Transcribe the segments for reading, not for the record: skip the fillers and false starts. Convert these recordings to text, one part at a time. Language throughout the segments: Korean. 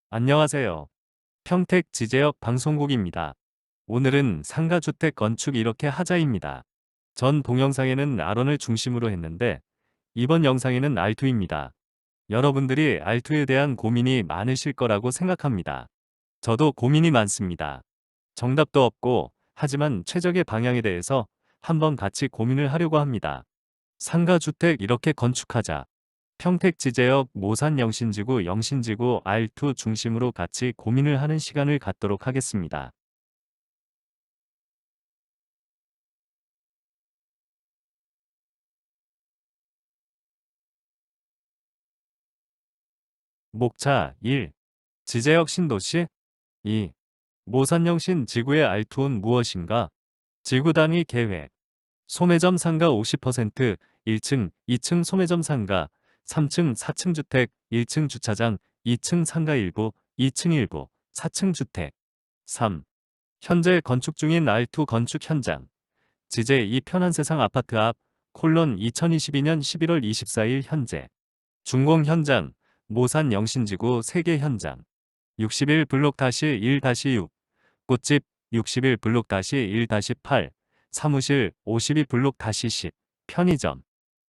안녕하세요. 평택 지제역 방송국입니다. 오늘은 상가주택 건축 이렇게 하자입니다. 전 동영상에는 R1을 중심으로 했는데 이번 영상에는 R2입니다. 여러분들이 R2에 대한 고민이 많으실 거라고 생각합니다. 저도 고민이 많습니다. 정답도 없고 하지만 최적의 방향에 대해서 한번 같이 고민을 하려고 합니다. 상가주택 이렇게 건축하자. 평택 지제역 모산 영신지구 R2 중심으로 같이 고민을 하는 시간을 갖도록 하겠습니다. 목차 1. 지제역 신도시 2. 모산영신 지구의 R2는 무엇인가? 지구 단위 계획 소매점 상가 50% 1층, 2층 소매점 상가 3층, 4층 주택 1층 주차장 2층 상가 일부, 2층 일부 4층 주택 3. 현재 건축 중인 R2 건축 현장 지제 2 편안세상 아파트 앞 2022년 11월 24일 현재 준공 현장 모산 영신지구 세계 현장 61 블록 -1-6 꽃집 61 블록 -1-8 사무실 52 블록 -10 편의점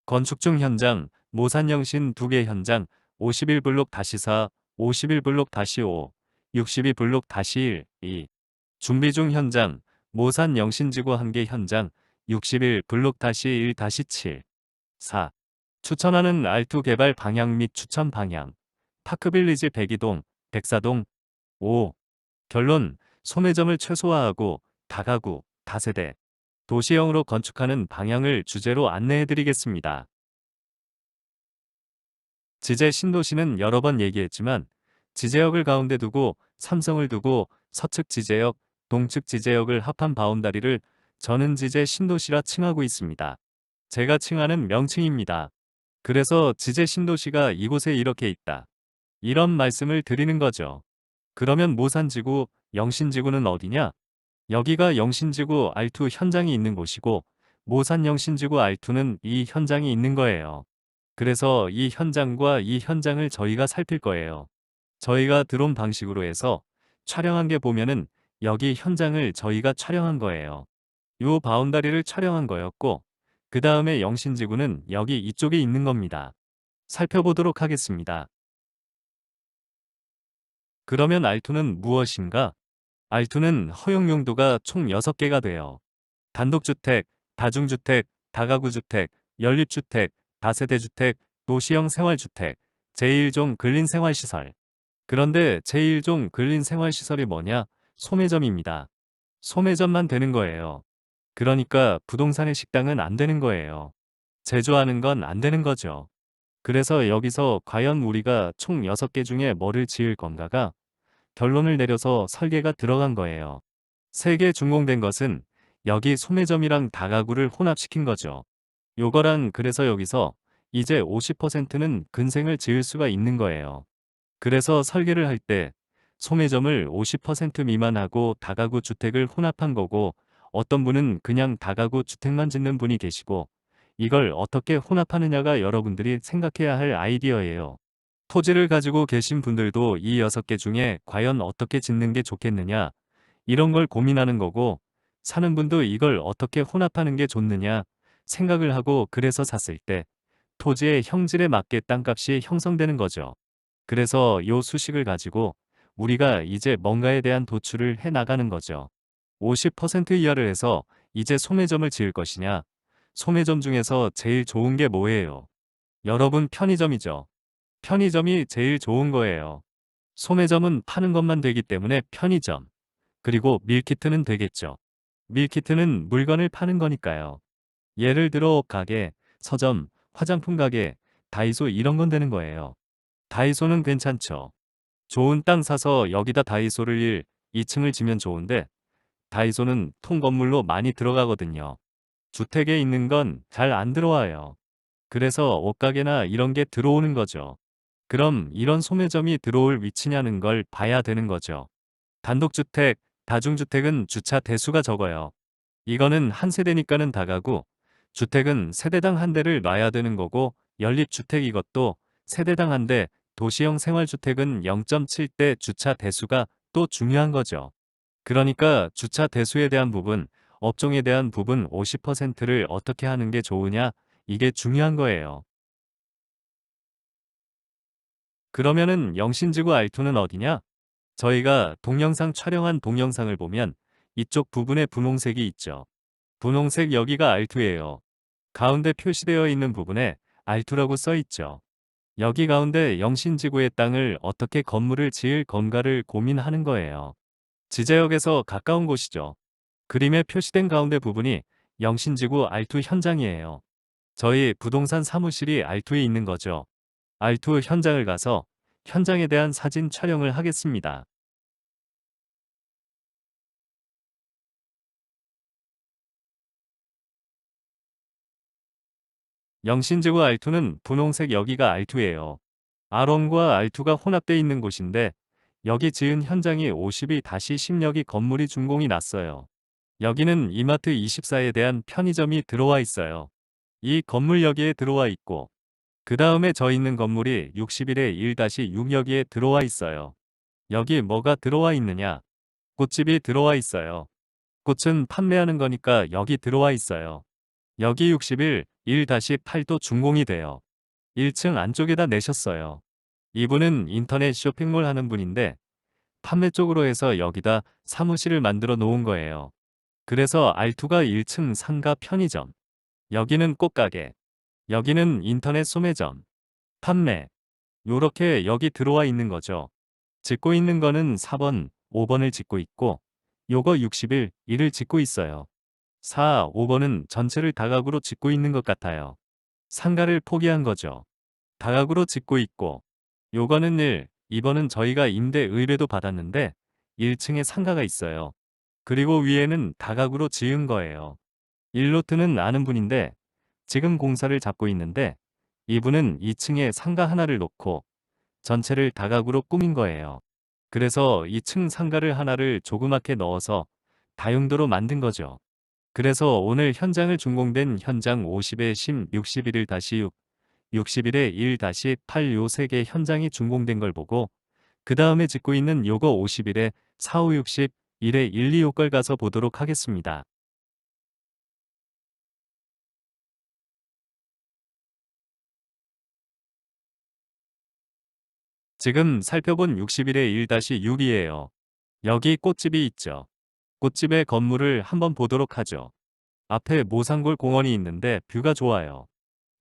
건축 중 현장 모산 영신 2개 현장 51 블록 -4 51 블록 -5 62 블록 -1 2 준비 중 현장 모산 영신지구 1개 현장 61 블록 -1-7 4. 추천하는 R2 개발 방향 및 추천 방향 파크빌리지 백이동, 백사동 5. 결론 소매점을 최소화하고 다가구, 다세대, 도시형으로 건축하는 방향을 주제로 안내해드리겠습니다. 지제 신도시는 여러 번 얘기했지만 지제역을 가운데 두고 삼성을 두고 서측 지제역, 동측 지제역을 합한 바운다리를 저는 지제 신도시라 칭하고 있습니다. 제가 칭하는 명칭입니다. 그래서 지제 신도시가 이곳에 이렇게 있다. 이런 말씀을 드리는 거죠. 그러면 모산지구, 영신지구는 어디냐? 여기가 영신지구 R2 현장이 있는 곳이고 모산 영신지구 R2는 이 현장이 있는 거예요. 그래서 이 현장과 이 현장을 저희가 살필 거예요. 저희가 드론 방식으로 해서 촬영한 게 보면은 여기 현장을 저희가 촬영한 거예요. 요 바운다리를 촬영한 거였고 그 다음에 영신지구는 여기 이쪽에 있는 겁니다. 살펴보도록 하겠습니다. 그러면 R2는 무엇인가? R2는 허용 용도가 총 6개가 돼요. 단독주택, 다중주택, 다가구주택, 연립주택, 다세대주택, 도시형 생활주택, 제1종 근린생활시설. 그런데 제1종 근린생활시설이 뭐냐? 소매점입니다. 소매점만 되는 거예요. 그러니까 부동산의 식당은 안 되는 거예요. 제조하는 건 안 되는 거죠. 그래서 여기서 과연 우리가 총 6개 중에 뭐를 지을 건가가 결론을 내려서 설계가 들어간 거예요. 3개 준공된 것은 여기 소매점이랑 다가구를 혼합시킨 거죠. 요거랑 그래서 여기서 이제 50%는 근생을 지을 수가 있는 거예요. 그래서 설계를 할 때 소매점을 50% 미만하고 다가구 주택을 혼합한 거고 어떤 분은 그냥 다가구 주택만 짓는 분이 계시고 이걸 어떻게 혼합하느냐가 여러분들이 생각해야 할 아이디어예요. 토지를 가지고 계신 분들도 이 6개 중에 과연 어떻게 짓는 게 좋겠느냐 이런 걸 고민하는 거고 사는 분도 이걸 어떻게 혼합하는 게 좋느냐 생각을 하고 그래서 샀을 때 토지의 형질에 맞게 땅값이 형성되는 거죠. 그래서 요 수식을 가지고 우리가 이제 뭔가에 대한 도출을 해 나가는 거죠. 50% 이하를 해서 이제 소매점을 지을 것이냐 소매점 중에서 제일 좋은 게 뭐예요? 여러분 편의점이죠. 편의점이 제일 좋은 거예요. 소매점은 파는 것만 되기 때문에 편의점. 그리고 밀키트는 되겠죠. 밀키트는 물건을 파는 거니까요. 예를 들어 가게, 서점, 화장품 가게, 다이소 이런 건 되는 거예요. 다이소는 괜찮죠. 좋은 땅 사서 여기다 다이소를 1, 2층을 지면 좋은데 다이소는 통건물로 많이 들어가거든요. 주택에 있는 건 잘 안 들어와요. 그래서 옷가게나 이런 게 들어오는 거죠. 그럼 이런 소매점이 들어올 위치냐는 걸 봐야 되는 거죠. 단독주택, 다중주택은 주차 대수가 적어요. 이거는 한 세대니까는 다가구, 주택은 세대당 한 대를 놔야 되는 거고 연립주택 이것도 세대당 한 대, 도시형 생활주택은 0.7대 주차 대수가 또 중요한 거죠. 그러니까 주차 대수에 대한 부분, 업종에 대한 부분 50%를 어떻게 하는 게 좋으냐, 이게 중요한 거예요. 그러면은 영신지구 R2는 어디냐? 저희가 동영상 촬영한 동영상을 보면 이쪽 부분에 분홍색이 있죠. 분홍색 여기가 R2예요. 가운데 표시되어 있는 부분에 R2라고 써 있죠. 여기 가운데 영신지구의 땅을 어떻게 건물을 지을 건가를 고민하는 거예요. 지제역에서 가까운 곳이죠. 그림에 표시된 가운데 부분이 영신지구 R2 현장이에요. 저희 부동산 사무실이 R2에 있는 거죠. R2 현장을 가서 현장에 대한 사진 촬영을 하겠습니다. 영신지구 R2는 분홍색 여기가 R2예요. R1과 R2가 혼합되어 있는 곳인데 여기 지은 현장이 52-10여기 건물이 준공이 났어요. 여기는 이마트 24에 대한 편의점이 들어와 있어요. 이 건물 여기에 들어와 있고 그 다음에 저 있는 건물이 61에 1-6 여기에 들어와 있어요. 여기 뭐가 들어와 있느냐? 꽃집이 들어와 있어요. 꽃은 판매하는 거니까 여기 들어와 있어요. 여기 61, 1-8도 준공이 돼요. 1층 안쪽에다 내셨어요. 이분은 인터넷 쇼핑몰 하는 분인데 판매 쪽으로 해서 여기다 사무실을 만들어 놓은 거예요. 그래서 R2가 1층 상가 편의점, 여기는 꽃가게, 여기는 인터넷 소매점, 판매, 요렇게 여기 들어와 있는 거죠. 짓고 있는 거는 4번, 5번을 짓고 있고 요거 61, 1을 짓고 있어요. 4, 5번은 전체를 다각으로 짓고 있는 것 같아요. 상가를 포기한 거죠. 다각으로 짓고 있고 요거는 1, 2번은 저희가 임대 의뢰도 받았는데 1층에 상가가 있어요. 그리고 위에는 다각으로 지은 거예요. 1로트는 아는 분인데 지금 공사를 잡고 있는데 이분은 2층에 상가 하나를 놓고 전체를 다각으로 꾸민 거예요. 그래서 2층 상가를 하나를 조그맣게 넣어서 다용도로 만든 거죠. 그래서 오늘 현장을 준공된 현장 50에 10, 61-6, 61에 1-8 요 세 개 현장이 준공된 걸 보고 그 다음에 짓고 있는 요거 51에 4, 5, 60, 1에 1, 2 요걸 가서 보도록 하겠습니다. 지금 살펴본 61에 1-6이에요. 여기 꽃집이 있죠. 꽃집의 건물을 한번 보도록 하죠. 앞에 모상골 공원이 있는데 뷰가 좋아요.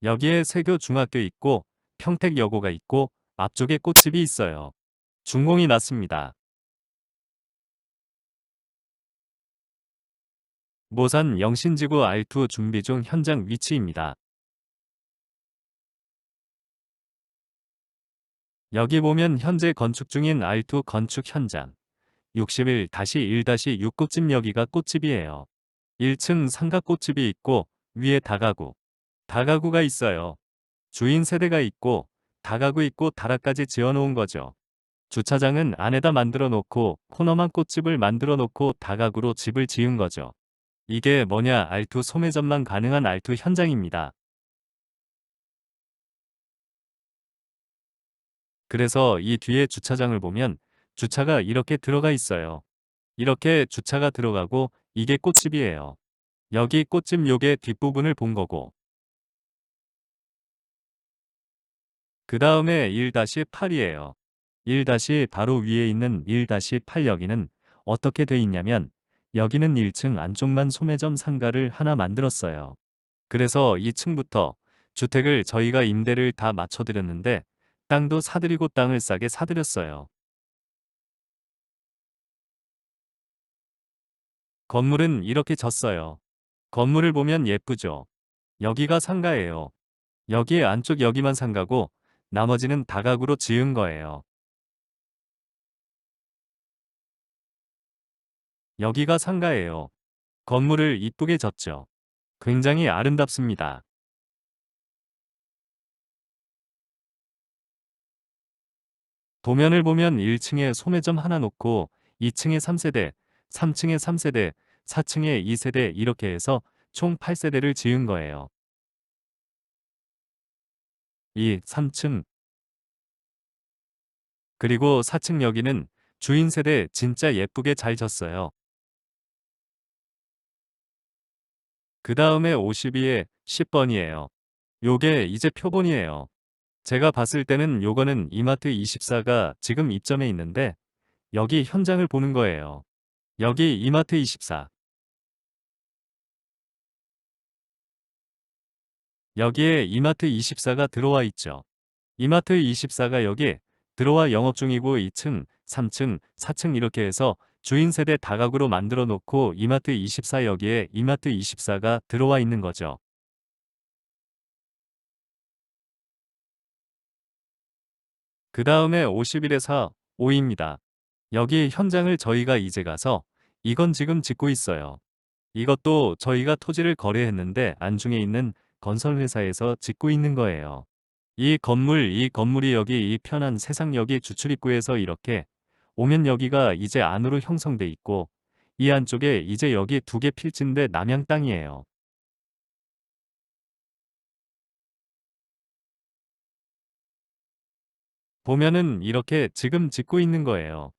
여기에 세교 중학교 있고 평택여고가 있고 앞쪽에 꽃집이 있어요. 준공이 났습니다. 모산 영신지구 R2 준비 중 현장 위치입니다. 여기 보면 현재 건축 중인 R2 건축 현장 61-1-6 꽃집 여기가 꽃집이에요. 1층 상가 꽃집이 있고 위에 다가구, 다가구가 있어요. 주인 세대가 있고 다가구 있고 다락까지 지어놓은 거죠. 주차장은 안에다 만들어 놓고 코너만 꽃집을 만들어 놓고 다가구로 집을 지은 거죠. 이게 뭐냐 R2 소매점만 가능한 R2 현장입니다. 그래서 이 뒤에 주차장을 보면 주차가 이렇게 들어가 있어요. 이렇게 주차가 들어가고 이게 꽃집이에요. 여기 꽃집 요게 뒷부분을 본 거고 그 다음에 1-8이에요. 1- 바로 위에 있는 1-8 여기는 어떻게 돼 있냐면 여기는 1층 안쪽만 소매점 상가를 하나 만들었어요. 그래서 2층부터 주택을 저희가 임대를 다 맞춰드렸는데 땅도 사드리고 땅을 싸게 사드렸어요. 건물은 이렇게 졌어요. 건물을 보면 예쁘죠. 여기가 상가예요. 여기 안쪽 여기만 상가고 나머지는 다각으로 지은 거예요. 여기가 상가예요. 건물을 이쁘게 졌죠. 굉장히 아름답습니다. 도면을 보면 1층에 소매점 하나 놓고 2층에 3세대, 3층에 3세대, 4층에 2세대 이렇게 해서 총 8세대를 지은 거예요. 3층 그리고 4층 여기는 주인 세대 진짜 예쁘게 잘 졌어요. 그 다음에 52에 10번이에요. 요게 이제 표본이에요. 제가 봤을 때는 요거는 이마트 24가 지금 입점해 있는데 여기 현장을 보는 거예요. 여기 이마트 24. 여기에 이마트 24가 들어와 있죠. 이마트 24가 여기 들어와 영업 중이고 2층, 3층, 4층 이렇게 해서 주인 세대 다각으로 만들어 놓고 이마트 24 여기에 이마트 24가 들어와 있는 거죠. 그 다음에 51에서 5입니다. 여기 현장을 저희가 이제 가서 이건 지금 짓고 있어요. 이것도 저희가 토지를 거래했는데 안중에 있는 건설회사에서 짓고 있는 거예요. 이 건물이 여기 이 편한 세상역이 주출입구에서 이렇게 오면 여기가 이제 안으로 형성돼 있고 이 안쪽에 이제 여기 두 개 필지인데 남양 땅이에요. 보면은 이렇게 지금 짓고 있는 거예요.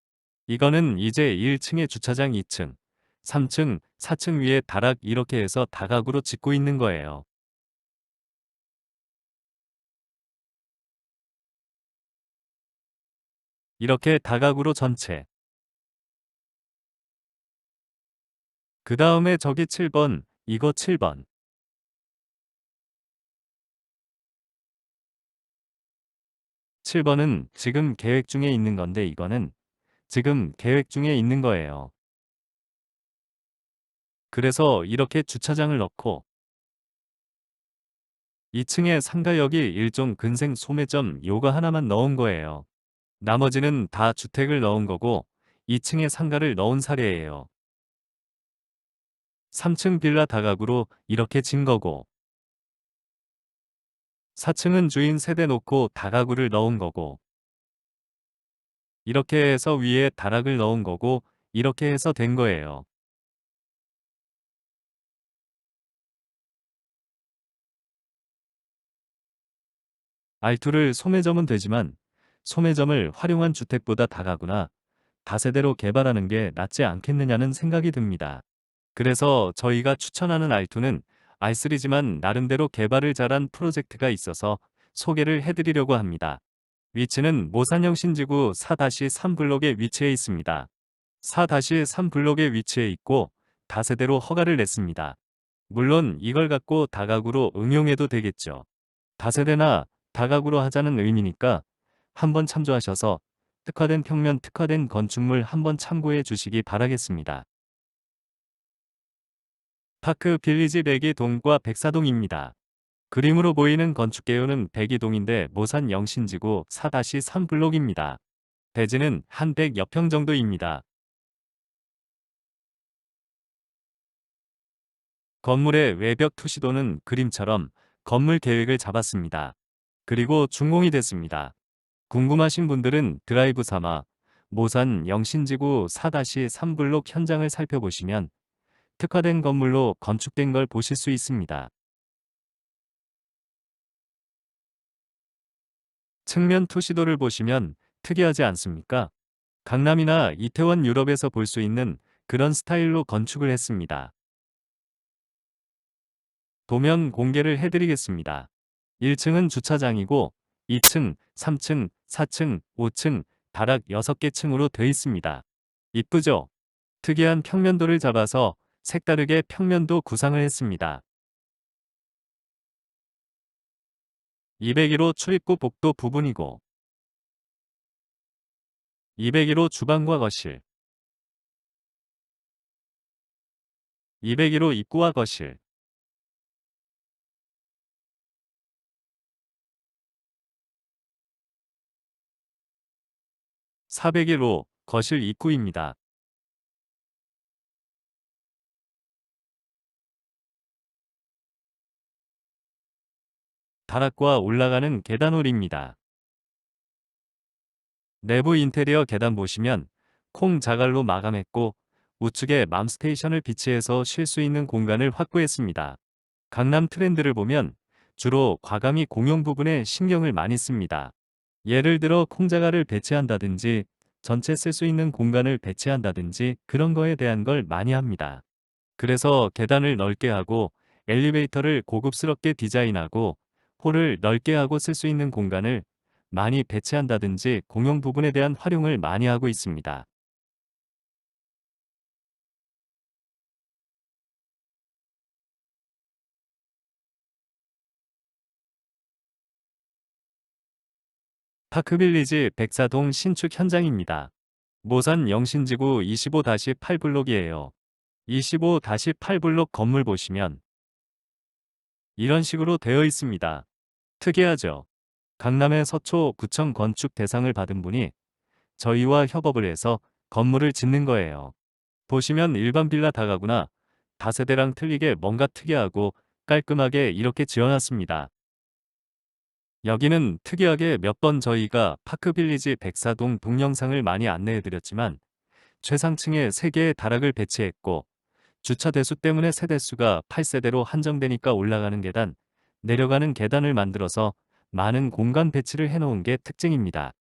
이거는 이제 1층에 주차장 2층, 3층, 4층 위에 다락 이렇게 해서 다각으로 짓고 있는 거예요. 이렇게 다각으로 전체. 그 다음에 저기 7번, 이거 7번. 7번은 지금 계획 중에 있는 건데 이거는 지금 계획 중에 있는 거예요. 그래서 이렇게 주차장을 넣고 2층에 상가역이 일종 근생 소매점 요거 하나만 넣은 거예요. 나머지는 다 주택을 넣은 거고 2층에 상가를 넣은 사례예요. 3층 빌라 다각으로 이렇게 진 거고 4층은 주인 세대 놓고 다가구를 넣은 거고 이렇게 해서 위에 다락을 넣은 거고 이렇게 해서 된 거예요. 알투를 소매점은 되지만 소매점을 활용한 주택보다 다가구나 다세대로 개발하는 게 낫지 않겠느냐는 생각이 듭니다. 그래서 저희가 추천하는 알투는 R3지만 나름대로 개발을 잘한 프로젝트가 있어서 소개를 해드리려고 합니다. 위치는 모산형 신지구 4-3 블록에 위치해 있습니다. 4-3 블록에 위치해 있고 다세대로 허가를 냈습니다. 물론 이걸 갖고 다가구로 응용해도 되겠죠. 다세대나 다가구로 하자는 의미니까 한번 참조하셔서 특화된 평면 특화된 건축물 한번 참고해 주시기 바라겠습니다. 파크 빌리지 백이동과 백사동입니다. 그림으로 보이는 건축개요는 백이동인데 모산 영신지구 4-3 블록입니다. 대지는 한 100여 평 정도입니다. 건물의 외벽 투시도는 그림처럼 건물 계획을 잡았습니다. 그리고 준공이 됐습니다. 궁금하신 분들은 드라이브 삼아 모산 영신지구 4-3 블록 현장을 살펴보시면 특화된 건물로 건축된 걸 보실 수 있습니다. 측면 투시도를 보시면 특이하지 않습니까? 강남이나 이태원 유럽에서 볼 수 있는 그런 스타일로 건축을 했습니다. 도면 공개를 해드리겠습니다. 1층은 주차장이고 2층, 3층, 4층, 5층, 다락 6개 층으로 되어 있습니다. 이쁘죠? 특이한 평면도를 잡아서 색다르게 평면도 구상을 했습니다. 201호 출입구 복도 부분이고 201호 주방과 거실 201호 입구와 거실 401호 거실 입구입니다. 다락과 올라가는 계단홀입니다. 내부 인테리어 계단 보시면 콩 자갈로 마감했고 우측에 맘스테이션을 비치해서 쉴 수 있는 공간을 확보했습니다. 강남 트렌드를 보면 주로 과감히 공용 부분에 신경을 많이 씁니다. 예를 들어 콩자갈을 배치한다든지 전체 쓸 수 있는 공간을 배치한다든지 그런 거에 대한 걸 많이 합니다. 그래서 계단을 넓게 하고 엘리베이터를 고급스럽게 디자인하고 홀을 넓게 하고 쓸 수 있는 공간을 많이 배치한다든지 공용 부분에 대한 활용을 많이 하고 있습니다. 파크빌리지 백사동 신축 현장입니다. 모산 영신지구 25-8블록이에요. 25-8블록 건물 보시면 이런 식으로 되어 있습니다. 특이하죠? 강남의 서초 구청 건축 대상을 받은 분이 저희와 협업을 해서 건물을 짓는 거예요. 보시면 일반 빌라 다가구나 다세대랑 틀리게 뭔가 특이하고 깔끔하게 이렇게 지어놨습니다. 여기는 특이하게 몇 번 저희가 파크빌리지 백사동 동영상을 많이 안내해드렸지만 최상층에 3개의 다락을 배치했고 주차 대수 때문에 세대수가 8세대로 한정되니까 올라가는 계단, 내려가는 계단을 만들어서 많은 공간 배치를 해놓은 게 특징입니다.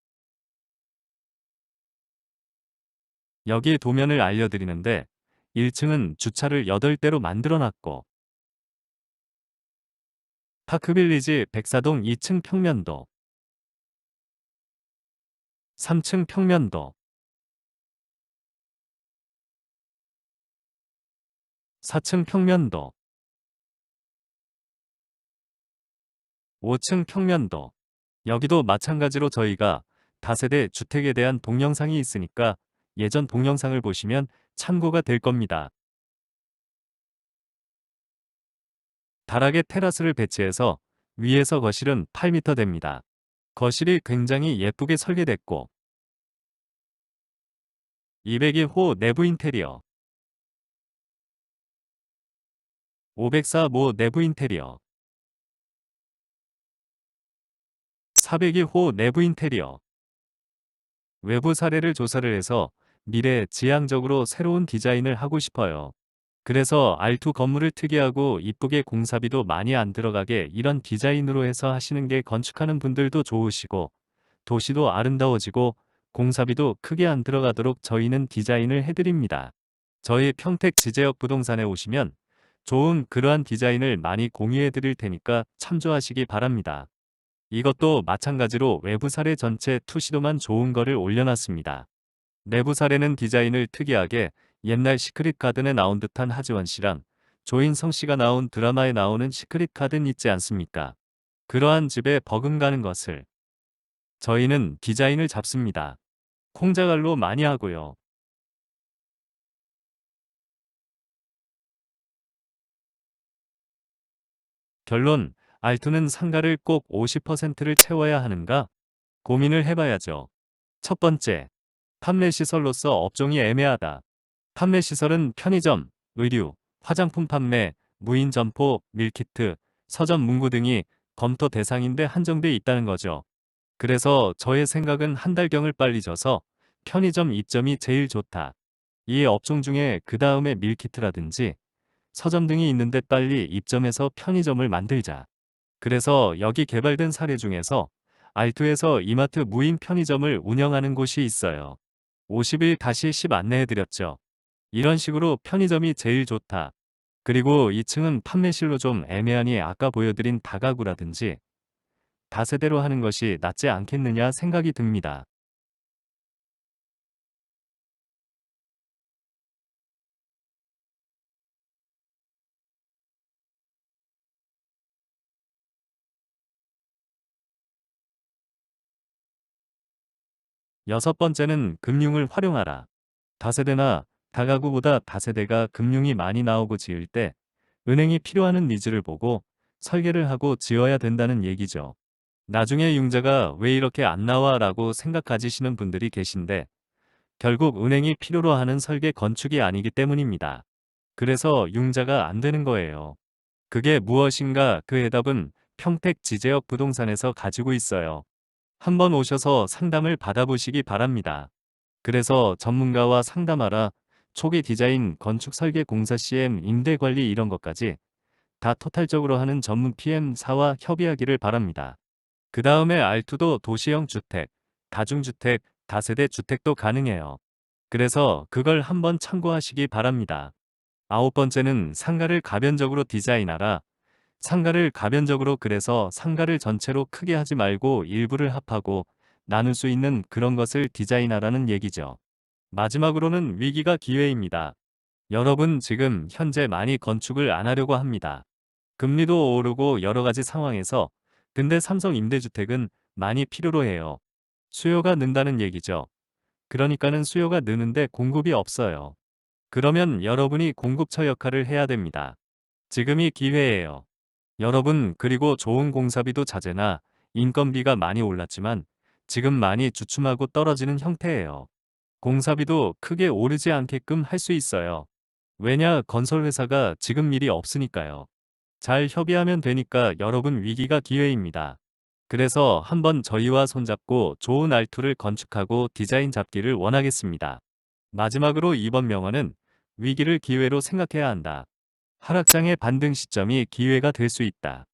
여기 도면을 알려드리는데 1층은 주차를 8대로 만들어놨고 파크빌리지 백사동 2층 평면도, 3층 평면도, 4층 평면도, 5층 평면도. 여기도 마찬가지로 저희가 다세대 주택에 대한 동영상이 있으니까 예전 동영상을 보시면 참고가 될 겁니다. 다락에 테라스를 배치해서 위에서 거실은 8m 됩니다. 거실이 굉장히 예쁘게 설계됐고 202호 내부 인테리어, 504모 내부 인테리어, 402호 내부 인테리어. 외부 사례를 조사를 해서 미래 지향적으로 새로운 디자인을 하고 싶어요. 그래서 R2 건물을 특이하고 이쁘게 공사비도 많이 안 들어가게 이런 디자인으로 해서 하시는 게 건축하는 분들도 좋으시고 도시도 아름다워지고 공사비도 크게 안 들어가도록 저희는 디자인을 해드립니다. 저희 평택 지제역 부동산에 오시면 좋은 그러한 디자인을 많이 공유해 드릴 테니까 참조하시기 바랍니다. 이것도 마찬가지로 외부 사례 전체 투시도만 좋은 거를 올려놨습니다. 내부 사례는 디자인을 특이하게 옛날 시크릿 가든에 나온 듯한 하지원 씨랑 조인성 씨가 나온 드라마에 나오는 시크릿 가든 있지 않습니까? 그러한 집에 버금가는 것을 저희는 디자인을 잡습니다. 콩자갈로 많이 하고요. 결론, 알투는 상가를 꼭 50%를 채워야 하는가? 고민을 해봐야죠. 첫 번째, 판매 시설로서 업종이 애매하다. 판매 시설은 편의점, 의류, 화장품 판매, 무인 점포, 밀키트, 서점 문구 등이 검토 대상인데 한정돼 있다는 거죠. 그래서 저의 생각은 한 달경을 빨리 져서 편의점 입점이 제일 좋다. 이 업종 중에 그 다음에 밀키트라든지 서점 등이 있는데 빨리 입점해서 편의점을 만들자. 그래서 여기 개발된 사례 중에서 알투에서 이마트 무인 편의점을 운영하는 곳이 있어요. 51-10 안내해드렸죠. 이런 식으로 편의점이 제일 좋다. 그리고 2층은 판매실로 좀 애매하니 아까 보여드린 다가구라든지 다세대로 하는 것이 낫지 않겠느냐 생각이 듭니다. 6번째는 금융을 활용하라. 다세대나 다가구보다 다세대가 금융이 많이 나오고 지을 때 은행이 필요하는 니즈를 보고 설계를 하고 지어야 된다는 얘기죠. 나중에 융자가 왜 이렇게 안 나와 라고 생각 가지시는 분들이 계신데 결국 은행이 필요로 하는 설계 건축이 아니기 때문입니다. 그래서 융자가 안 되는 거예요. 그게 무엇인가 그 해답은 평택 지제역 부동산에서 가지고 있어요. 한번 오셔서 상담을 받아보시기 바랍니다. 그래서 전문가와 상담하라, 초기 디자인, 건축 설계 공사 CM, 임대 관리 이런 것까지 다 토탈적으로 하는 전문 PM사와 협의하기를 바랍니다. 그 다음에 알투도 도시형 주택, 다중주택, 다세대 주택도 가능해요. 그래서 그걸 한번 참고하시기 바랍니다. 아홉 번째는 상가를 가변적으로 디자인하라. 상가를 가변적으로 그래서 상가를 전체로 크게 하지 말고 일부를 합하고 나눌 수 있는 그런 것을 디자인하라는 얘기죠. 마지막으로는 위기가 기회입니다. 여러분 지금 현재 많이 건축을 안 하려고 합니다. 금리도 오르고 여러 가지 상황에서 근데 삼성 임대주택은 많이 필요로 해요. 수요가 는다는 얘기죠. 그러니까는 수요가 느는데 공급이 없어요. 그러면 여러분이 공급처 역할을 해야 됩니다. 지금이 기회예요. 여러분 그리고 좋은 공사비도 자재나 인건비가 많이 올랐지만 지금 많이 주춤하고 떨어지는 형태예요. 공사비도 크게 오르지 않게끔 할 수 있어요. 왜냐 건설회사가 지금 일이 없으니까요. 잘 협의하면 되니까 여러분 위기가 기회입니다. 그래서 한번 저희와 손잡고 좋은 알투를 건축하고 디자인 잡기를 원하겠습니다. 마지막으로 이번 명언은 위기를 기회로 생각해야 한다. 하락장의 반등 시점이 기회가 될 수 있다.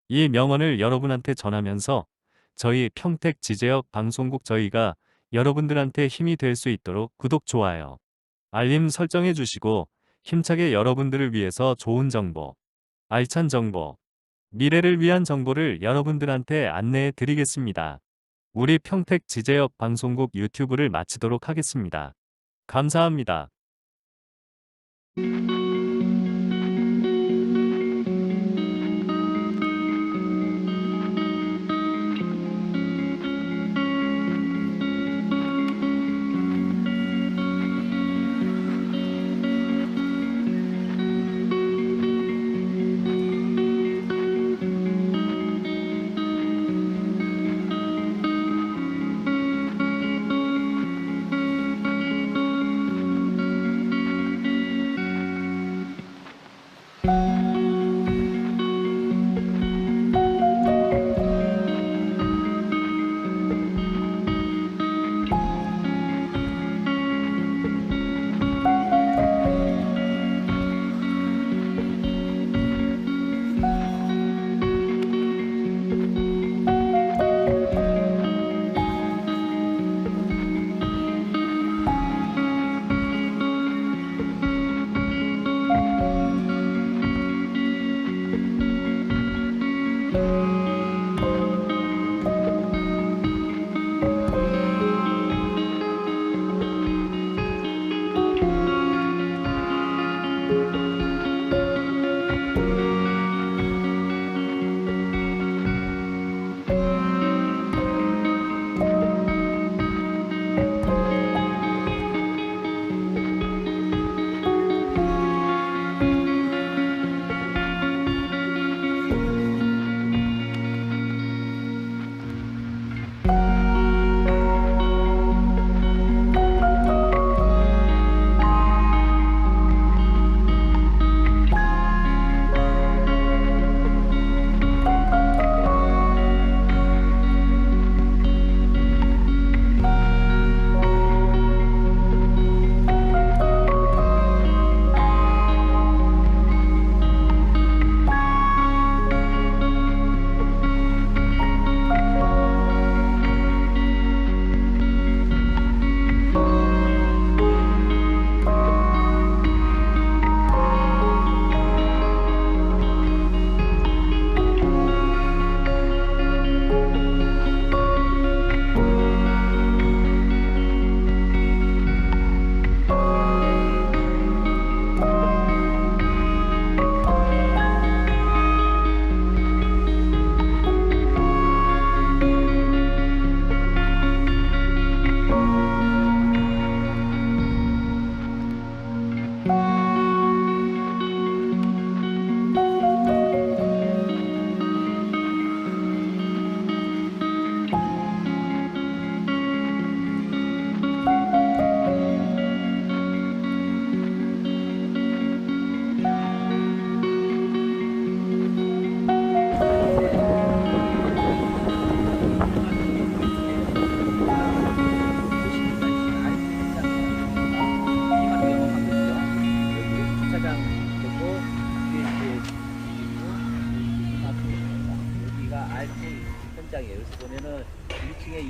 이 명언을 여러분한테 전하면서 저희 평택 지제역 방송국 저희가 여러분들한테 힘이 될 수 있도록 구독, 좋아요, 알림 설정해 주시고 힘차게 여러분들을 위해서 좋은 정보, 알찬 정보, 미래를 위한 정보를 여러분들한테 안내해 드리겠습니다. 우리 평택 지제역 방송국 유튜브를 마치도록 하겠습니다. 감사합니다.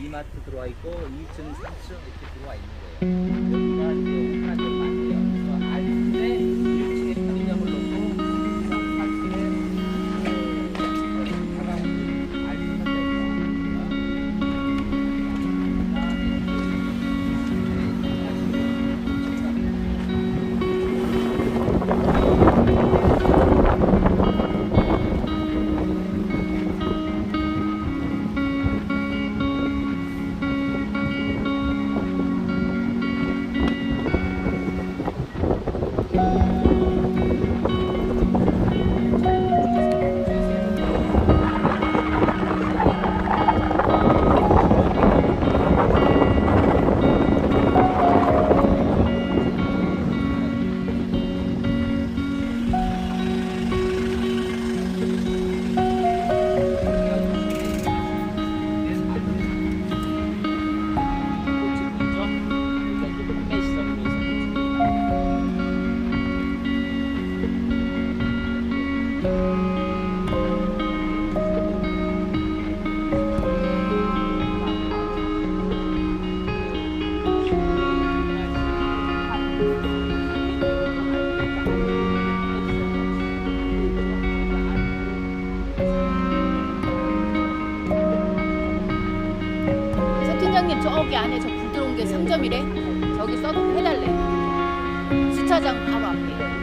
이마트 들어와 있고 2층, 3층 이렇게 들어와 있는 거예요. 여기가 이제 하나 좀 많네요. 그래서 알뜰에 1층에 편의점을 놓고 4층에 다가오는 알뜰 팀장님 저기 안에 저 불 들어온 게 상점이래. 저기 써놓고 해달래. 주차장 바로 앞에.